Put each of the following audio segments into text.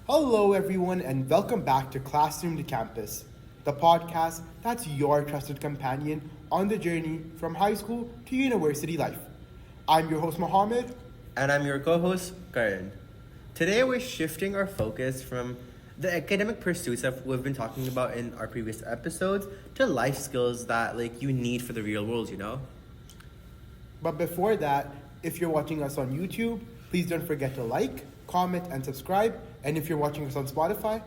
Hello, everyone, and welcome back to Classroom to Campus, the podcast that's your trusted companion on the journey from high school to university life. I'm your host, Muhammad. And I'm your co-host, Karan. Today we're shifting our focus from the academic pursuits that we've been talking about in our previous episodes to life skills that you need for the real world. But before that, if you're watching us on YouTube, please don't forget to like, comment, and subscribe. And if you're watching us on Spotify,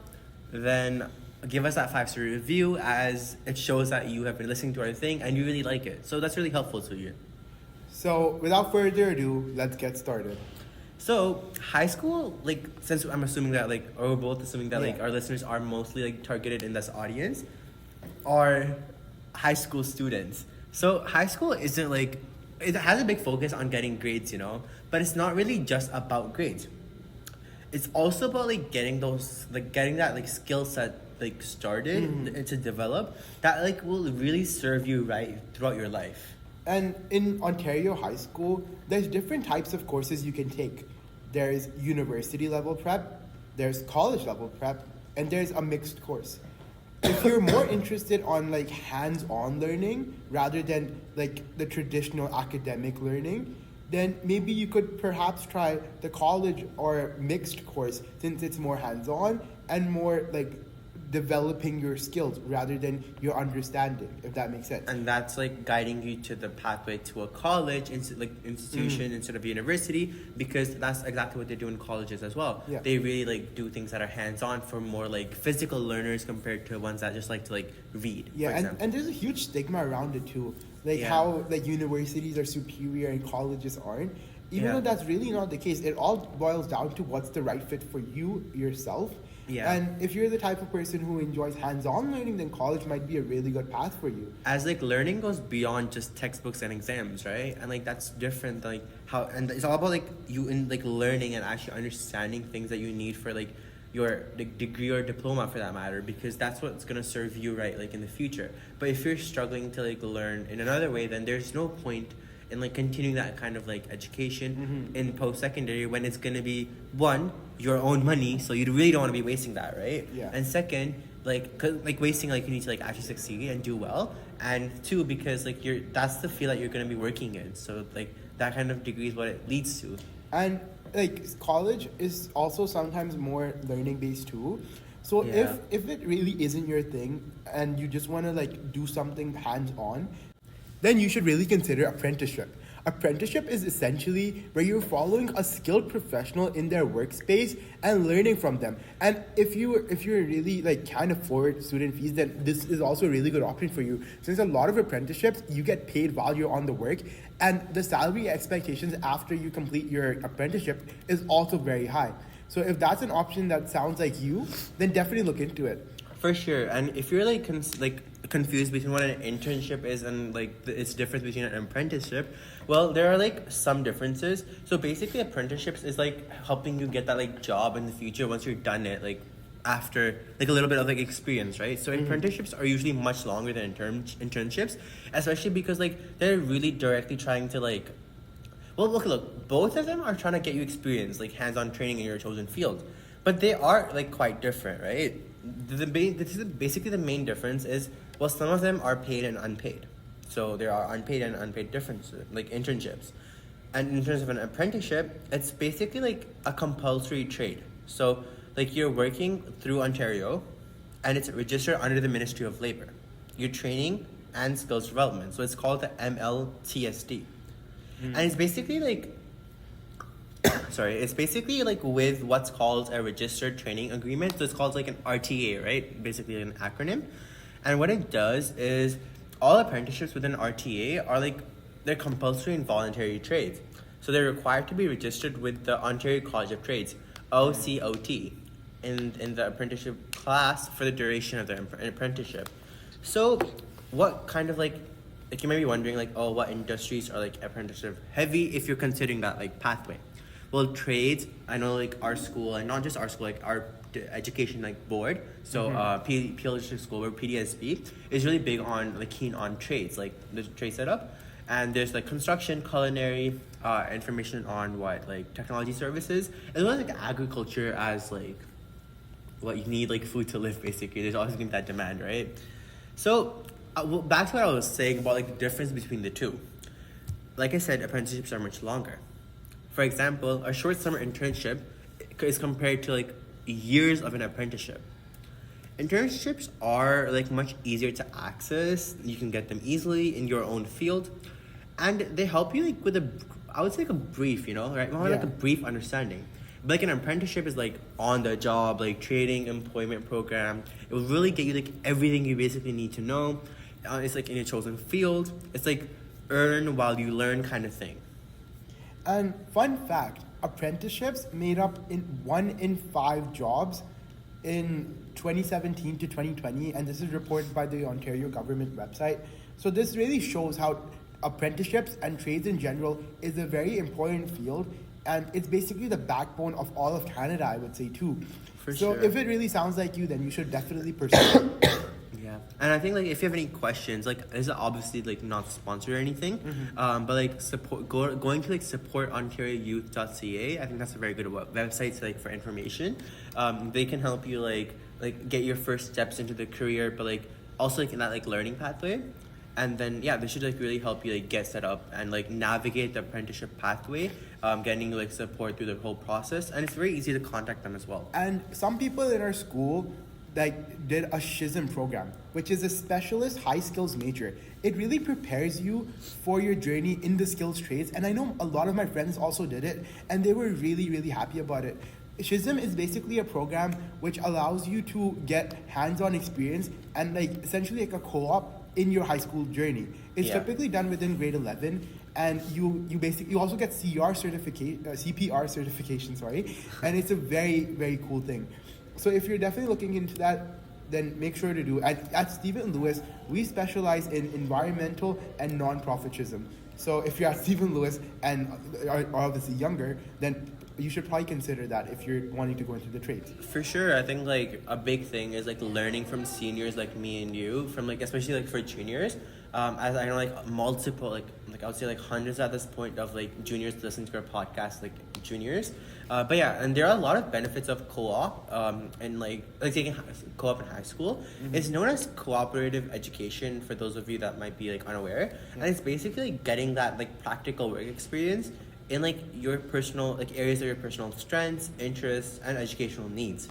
Then give us that 5-star review as it shows that you have been listening to our thing and you really like it. So that's really helpful to you. so without further ado, let's get started. So high school, since I'm assuming that or we're both assuming that Yeah. our listeners are mostly targeted in this audience, are high school students. So high school isn't it has a big focus on getting grades, but it's not really just about grades. It's also about getting that skill set started and to develop that will really serve you right throughout your life. And in Ontario high school, there's different types of courses you can take. There's university level prep, there's college level prep, and there's a mixed course. If you're more interested on hands-on learning rather than the traditional academic learning, then maybe you could perhaps try the college or mixed course since it's more hands-on and more developing your skills rather than your understanding, if that makes sense. And that's guiding you to the pathway to a college institution instead of university, because that's exactly what they do in colleges as well. Yeah. They really do things that are hands-on for more physical learners compared to ones that just like to read. Yeah, for example. and there's a huge stigma around it too. Yeah. How universities are superior and colleges aren't. Even Yeah. though that's really not the case, it all boils down to what's the right fit for you yourself. Yeah. And if you're the type of person who enjoys hands-on learning, then college might be a really good path for you. As learning goes beyond just textbooks and exams, right? And that's different how, and it's all about you in learning and actually understanding things that you need for your degree or diploma for that matter, because that's what's going to serve you right in the future. But if you're struggling to learn in another way, then there's no point in continuing that kind of education in post-secondary when it's going to be, one, your own money, so you really don't want to be wasting that, right? Yeah. And second, wasting you need to actually succeed and do well, and two, because that's the field that you're going to be working in, so that kind of degree is what it leads to. And college is also sometimes more learning based too. So Yeah. if it really isn't your thing and you just want to do something hands on, then you should really consider apprenticeship. Apprenticeship is essentially where you're following a skilled professional in their workspace and learning from them. And if you're really can't afford student fees, then this is also a really good option for you. Since a lot of apprenticeships, you get paid while you're on the work, and the salary expectations after you complete your apprenticeship is also very high. So if that's an option that sounds like you, then definitely look into it. For sure. And if you're confused between what an internship is and its difference between an apprenticeship, well, there are some differences. So basically apprenticeships is helping you get that job in the future once you're done it, after a little bit of experience, right? So apprenticeships are usually much longer than internships, especially because they're really directly trying to well, look, both of them are trying to get you experience, hands-on training in your chosen field, but they are quite different, right? Basically the main difference is, well, some of them are paid and unpaid. So there are unpaid and unpaid differences, internships. And in terms of an apprenticeship, it's basically a compulsory trade. So you're working through Ontario, and it's registered under the Ministry of Labour. You're training and skills development. So it's called the MLTSD. And it's basically it's basically with what's called a registered training agreement. So it's called an RTA, right? Basically an acronym. And what it does is all apprenticeships within RTA are they're compulsory and voluntary trades. So they're required to be registered with the Ontario College of Trades, OCOT, in the apprenticeship class for the duration of their apprenticeship. So what kind of you might be wondering what industries are apprenticeship heavy if you're considering that pathway. Well, trades, I know our school, and not just our school, our education board, so PLH school or PDSB is really big on keen on trades, the trade setup, and there's construction, culinary, information on technology services, as well as agriculture as what you need, like food to live. Basically, there's always gonna be that demand, right? So, well, back to what I was saying about like the difference between the two. Like I said, apprenticeships are much longer. For example, a short summer internship is compared to like years of an apprenticeship. Internships are like much easier to access. You can get them easily in your own field, and they help you like with I would say like a brief, right? More like a brief understanding. But like an apprenticeship is like on the job, like training, employment program. It will really get you like everything you basically need to know. It's like in your chosen field. It's like earn while you learn kind of thing. And fun fact, apprenticeships made up in 1 in 5 jobs in 2017 to 2020, and this is reported by the Ontario government website. So this really shows how apprenticeships and trades in general is a very important field, and it's basically the backbone of all of Canada, I would say too. For so sure. If it really sounds like you, then you should definitely pursue it. Yeah, and I think like if you have any questions, like this is obviously like not sponsored or anything, but like going to like supportontarioyouth.ca. I think that's a very good website to, like for information. They can help you like get your first steps into the career, but like also like in that like learning pathway. And then yeah, they should like really help you like get set up and like navigate the apprenticeship pathway, getting like support through the whole process, and it's very easy to contact them as well. And some people in our school like did a SHISM program, which is a specialist high skills major. It really prepares you for your journey in the skills trades, and I know a lot of my friends also did it, and they were really, really happy about it. SHISM is basically a program which allows you to get hands-on experience and like essentially like a co-op in your high school journey. It's typically done within grade 11, and you also get CPR certification, and it's a very, very cool thing. So if you're definitely looking into that, then make sure to do it. At Stephen Lewis, we specialize in environmental and non-profitism. So if you're at Stephen Lewis and are obviously younger, then you should probably consider that if you're wanting to go into the trades. For sure, I think like a big thing is like learning from seniors like me and you, from like especially like for juniors. As I know like multiple like I would say like hundreds at this point of like juniors listening to our podcast, like juniors. But yeah, and there are a lot of benefits of co-op and like taking co-op in high school. It's known as cooperative education for those of you that might be like unaware, and it's basically getting that like practical work experience in like your personal like areas of your personal strengths, interests, and educational needs.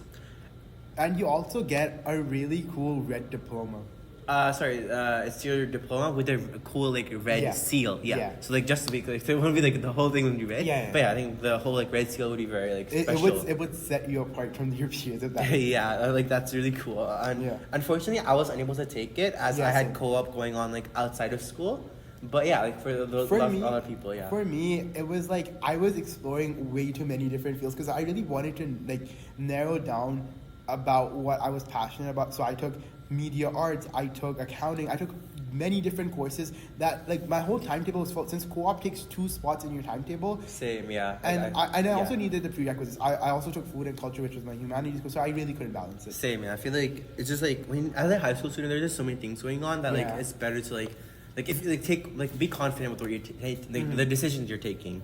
And you also get a really cool red diploma. It's your diploma with a cool like red seal. Yeah. So like just to be clear, so it won't be like the whole thing would be red. But yeah, I think the whole like red seal would be very like special. It would set you apart from your peers at that. Yeah, like that's really cool. And unfortunately, I was unable to take it as I had co-op going on like outside of school. But yeah, like for those other people, yeah. For me, it was like I was exploring way too many different fields because I really wanted to like narrow down about what I was passionate about. So I took media arts, I took accounting, I took many different courses that like my whole timetable was full since co-op takes 2 spots in your timetable. Same, yeah. And I also needed the prerequisites. I also took food and culture, which was my humanities course, so I really couldn't balance it. Same, yeah. I feel like it's just like when as a high school student, there's just so many things going on that like it's better to like if you like be confident with what you're the decisions you're taking.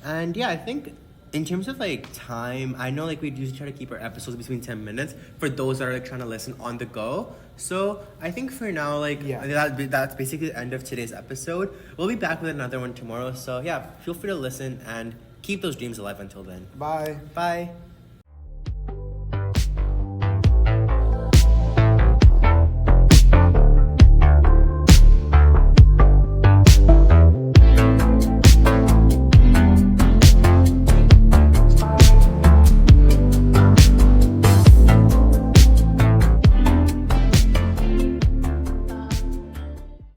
And yeah, I think in terms of like time, I know like we usually try to keep our episodes between 10 minutes for those that are like trying to listen on the go. So I think for now, like that's basically the end of today's episode. We'll be back with another one tomorrow. So yeah, feel free to listen and keep those dreams alive until then. Bye. Bye.